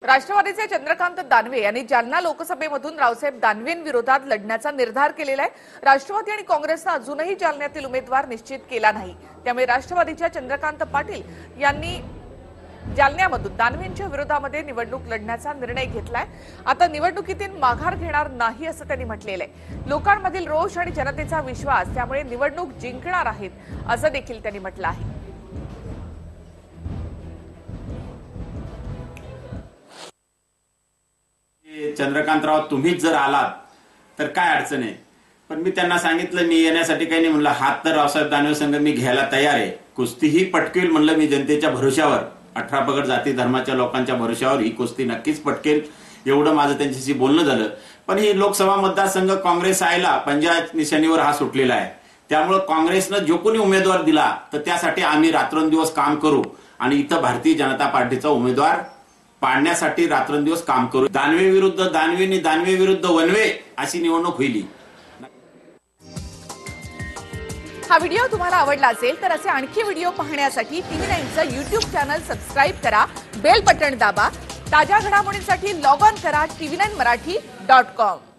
राष्ट्रवादीचे चंद्रकांत दानवे यांनी जालना लोकसभेमधून रावसाहेब दानवेंविरोधात लढण्याचा निर्धार केलेला आहे। राष्ट्रवादी आणि काँग्रेसने अजूनही जालन्यातील उमेदवार निश्चित केला नाही, त्यामुळे राष्ट्रवादीच्या चंद्रकांत पाटील यांनी जालन्यामधून दानवेंच्या विरोधामध्ये निवडणूक लढण्याचा निर्णय घेतलाय। आता निवडणुकीतून माघार घेणार नाही असं त्यांनी म्हटलेलं आहे। लोकांमधील रोष आणि जनतेचा विश्वास, त्यामुळे निवडणूक जिंकणार आहेत असं देखील त्यांनी म्हटलं आहे। चंद्रकांतराव, तुम्हीच जर आलात तर काय अडचण आहे, पण मी त्यांना सांगितलं मी येण्यासाठी काही नाही म्हणलं, हात तर रावसाहेब दानवे संघ मी घ्यायला तयार आहे, कुस्तीही पटकेल म्हणलं मी जनतेच्या भरोशावर, 18 पगड जाती धर्माच्या लोकांच्या भरोशावर ही कुस्ती नक्कीच पटकेल, एवढं माझं त्यांच्याशी बोलणं झालं। पण ही लोकसभा मतदारसंघ काँग्रेस आयला पंजाब निशाणीवर हा सुटलेला आहे, त्यामुळे काँग्रेसनं जो कोणी उमेदवार दिला तर त्यासाठी आम्ही रात्रंदिवस काम करू आणि इथं भारतीय जनता पार्टीचा उमेदवार पाडण्यासाठी रात्रंदिवस काम करू। दानवे विरुद्ध दानवेनी, दानवे विरुद्ध वनवे अशी निवडणूक होईल। हा व्हिडिओ तुम्हाला आवडला असेल तर असे आणखी व्हिडिओ पाहण्यासाठी TV9चं YouTube चॅनल सबस्क्राइब करा, बेल बटन दाबा। ताज्या घडामोडींसाठी लॉग ऑन करा tv9marathi.com।